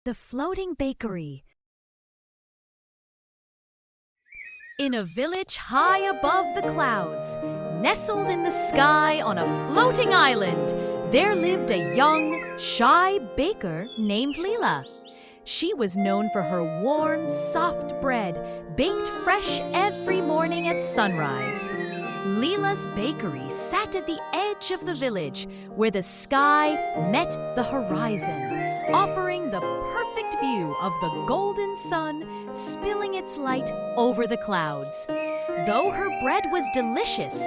the floating bakery. In a village high above the clouds, nestled in the sky on a floating island, there lived a young, shy baker named Leela. She was known for her warm, soft bread, baked fresh every morning at sunrise. Leela's bakery sat at the edge of the village, where the sky met the horizon, offering the perfect view of the golden sun spilling its light over the clouds. Though her bread was delicious,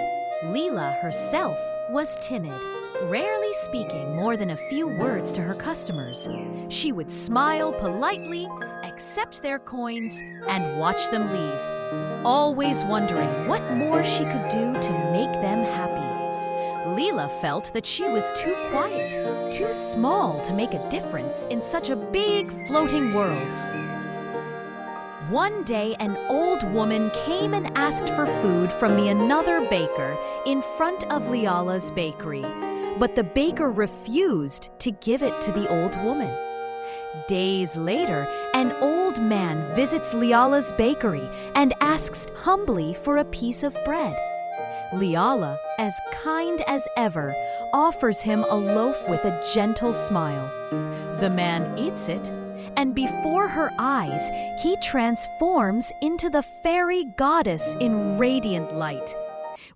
Leela herself was timid, rarely speaking more than a few words to her customers. She would smile politely, accept their coins, and watch them leave, always wondering what more she could do to make them happy. Leela felt that she was too quiet, too small to make a difference in such a big floating world. One day, an old woman came and asked for food from another baker in front of Lila's bakery, but the baker refused to give it to the old woman. Days later, an old man visits Lila's bakery and asks humbly for a piece of bread. Lila, as kind as ever, offers him a loaf with a gentle smile. The man eats it, and before her eyes, he transforms into the fairy goddess in radiant light.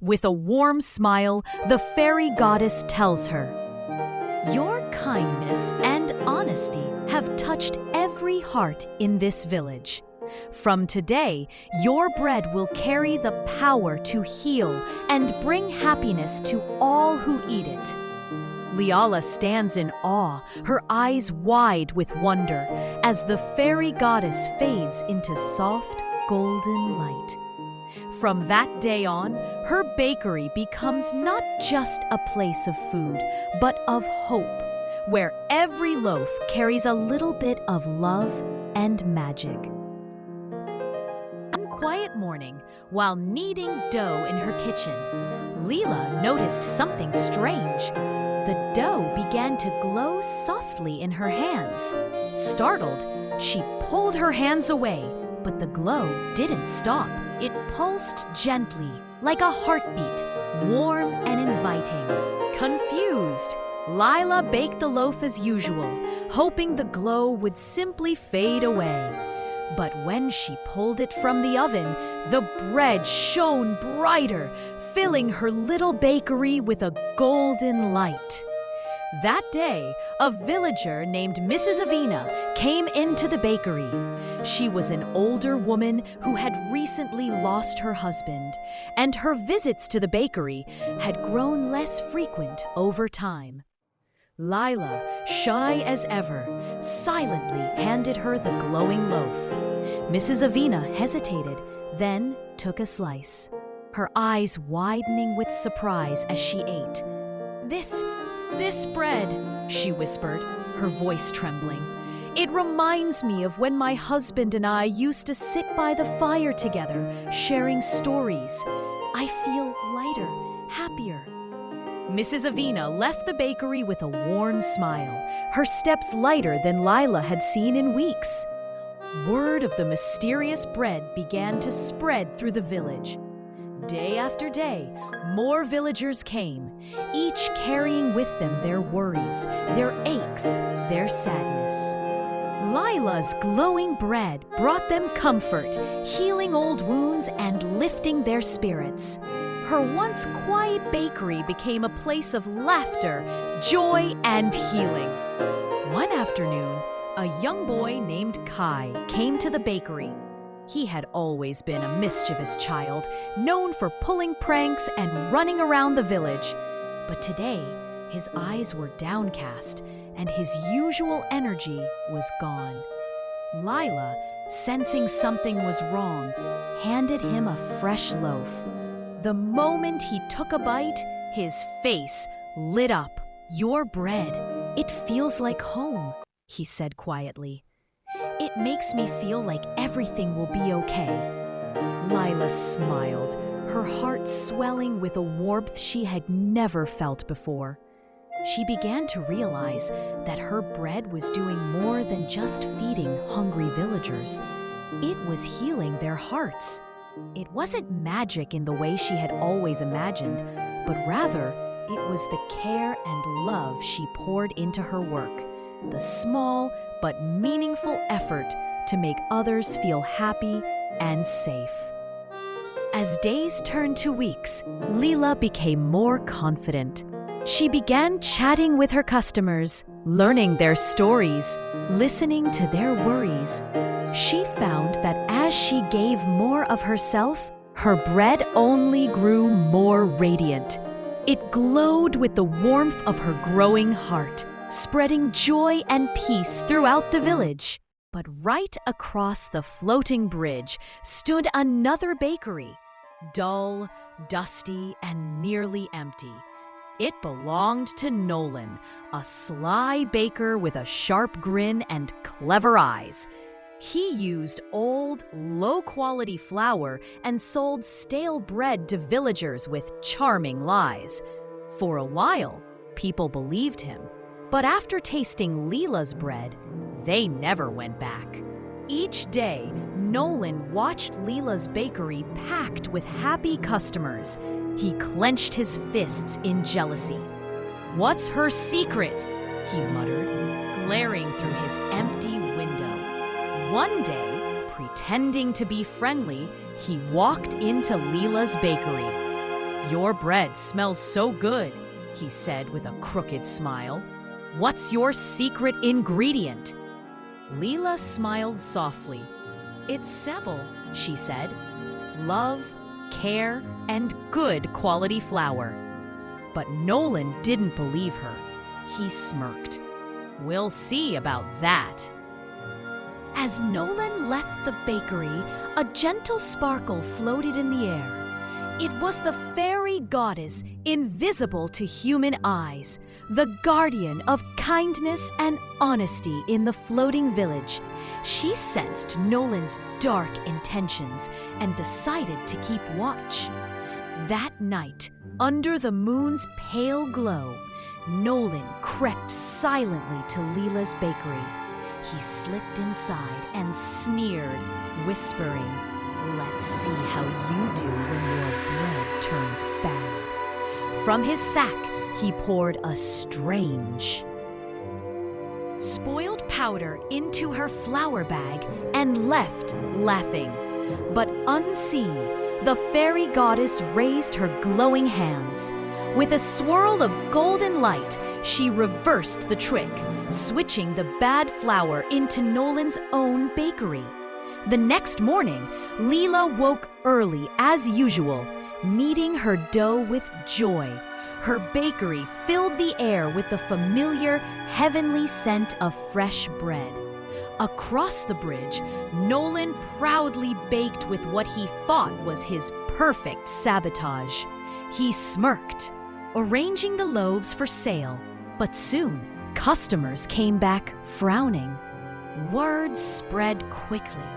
With a warm smile, the fairy goddess tells her, "Your kindness and honesty have touched every heart in this village. From today, your bread will carry the power to heal and bring happiness to all who eat it." Leela stands in awe, her eyes wide with wonder, as the fairy goddess fades into soft, golden light. From that day on, her bakery becomes not just a place of food, but of hope, where every loaf carries a little bit of love and magic. One quiet morning, while kneading dough in her kitchen, Leela noticed something strange. The dough began to glow softly in her hands. Startled, she pulled her hands away, but the glow didn't stop. It pulsed gently, like a heartbeat, warm and inviting. Confused, Lila baked the loaf as usual, hoping the glow would simply fade away. But when she pulled it from the oven, the bread shone brighter, filling her little bakery with a golden light. That day, a villager named Mrs. Avina came into the bakery. She was an older woman who had recently lost her husband, and her visits to the bakery had grown less frequent over time. Lila, shy as ever, silently handed her the glowing loaf. Mrs. Avina hesitated, then took a slice, her eyes widening with surprise as she ate. This bread," she whispered, her voice trembling. "It reminds me of when my husband and I used to sit by the fire together, sharing stories. I feel lighter, happier." Mrs. Avina left the bakery with a warm smile, her steps lighter than Lila had seen in weeks. Word of the mysterious bread began to spread through the village. Day after day, more villagers came, each carrying with them their worries, their aches, their sadness. Lila's glowing bread brought them comfort, healing old wounds and lifting their spirits. Her once quiet bakery became a place of laughter, joy, and healing. One afternoon, a young boy named Kai came to the bakery. He had always been a mischievous child, known for pulling pranks and running around the village. But today, his eyes were downcast, and his usual energy was gone. Lila, sensing something was wrong, handed him a fresh loaf. The moment he took a bite, his face lit up. "Your bread, it feels like home," he said quietly. "It makes me feel like everything will be okay." Lila smiled, her heart swelling with a warmth she had never felt before. she began to realize that her bread was doing more than just feeding hungry villagers. It was healing their hearts. It wasn't magic in the way she had always imagined, but rather it was the care and love she poured into her work, the small but meaningful effort to make others feel happy and safe. As days turned to weeks, Leela became more confident. She began chatting with her customers, learning their stories, listening to their worries. She found that as she gave more of herself, her bread only grew more radiant. It glowed with the warmth of her growing heart, spreading joy and peace throughout the village. But right across the floating bridge stood another bakery, dull, dusty, and nearly empty. It belonged to Nolan, a sly baker with a sharp grin and clever eyes. He used old, low-quality flour and sold stale bread to villagers with charming lies. For a while, people believed him, but after tasting Leela's bread, they never went back. Each day, Nolan watched Leela's bakery packed with happy customers. He clenched his fists in jealousy. "What's her secret?" he muttered, glaring through his empty window. One day, pretending to be friendly, he walked into Leela's bakery. "Your bread smells so good," he said with a crooked smile. "What's your secret ingredient?" Leela smiled softly. "It's simple," she said. "Love, care, and good quality flour." But Nolan didn't believe her. He smirked. "We'll see about that." As Nolan left the bakery, a gentle sparkle floated in the air. It was the fairy goddess, invisible to human eyes, the guardian of kindness and honesty in the floating village. She sensed Nolan's dark intentions and decided to keep watch. That night, under the moon's pale glow, Nolan crept silently to Leela's bakery. He slipped inside and sneered, whispering, "Let's see how you do when your bread turns bad." From his sack, he poured a strange, spoiled powder into her flour bag and left, laughing. But unseen, the fairy goddess raised her glowing hands. With a swirl of golden light, she reversed the trick, switching the bad flour into Nolan's own bakery. The next morning, Leela woke early as usual, kneading her dough with joy. Her bakery filled the air with the familiar, heavenly scent of fresh bread. Across the bridge, Nolan proudly baked with what he thought was his perfect sabotage. He smirked, arranging the loaves for sale, but soon customers came back frowning. Word spread quickly.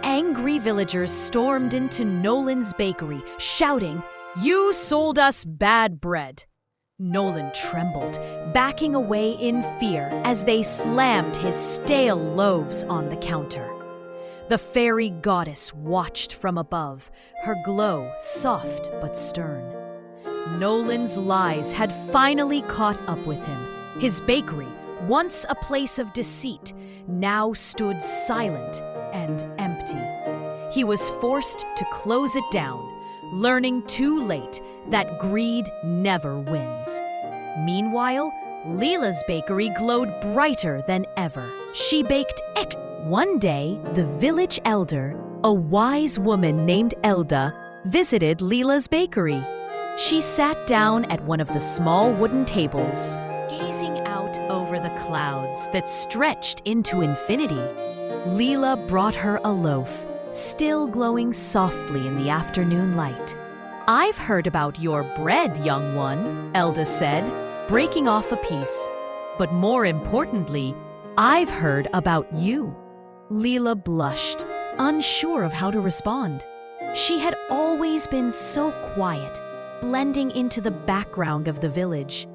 Angry villagers stormed into Nolan's bakery, shouting, "You sold us bad bread!" Nolan trembled, backing away in fear as they slammed his stale loaves on the counter. The fairy goddess watched from above, her glow soft but stern. Nolan's lies had finally caught up with him. His bakery, once a place of deceit, now stood silent and empty. He was forced to close it down, learning too late that greed never wins. Meanwhile, Leela's bakery glowed brighter than ever. She baked One day, the village elder, a wise woman named Elda, visited Leela's bakery. She sat down at one of the small wooden tables, gazing out over the clouds that stretched into infinity. Leela brought her a loaf, still glowing softly in the afternoon light. "I've heard about your bread, young one," Elda said, breaking off a piece. "But more importantly, I've heard about you." Leela blushed, unsure of how to respond. She had always been so quiet, blending into the background of the village.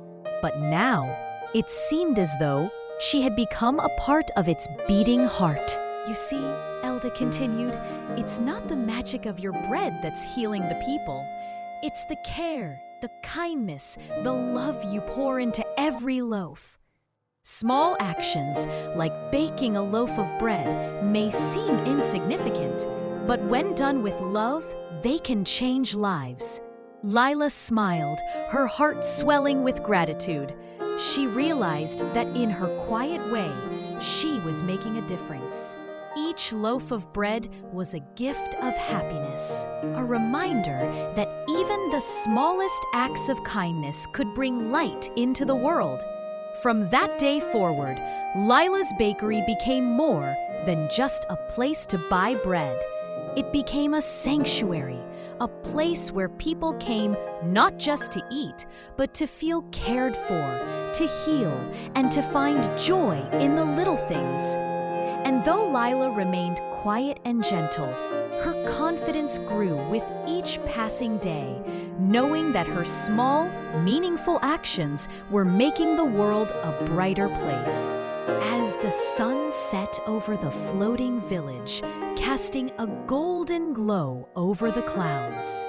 But now, it seemed as though she had become a part of its beating heart. You see, Elda continued, it's not the magic of your bread that's healing the people. It's the care, the kindness, the love you pour into every loaf. Small actions, like baking a loaf of bread, may seem insignificant, but when done with love, they can change lives. Lila smiled, her heart swelling with gratitude. She realized that in her quiet way, she was making a difference. Each loaf of bread was a gift of happiness, a reminder that even the smallest acts of kindness could bring light into the world. From that day forward, Lila's bakery became more than just a place to buy bread. It became a sanctuary, a place where people came not just to eat, but to feel cared for, to heal, and to find joy in the little things. And though Lila remained quiet and gentle, her confidence grew with each passing day, knowing that her small, meaningful actions were making the world a brighter place. As the sun set over the floating village, casting a golden glow over the clouds,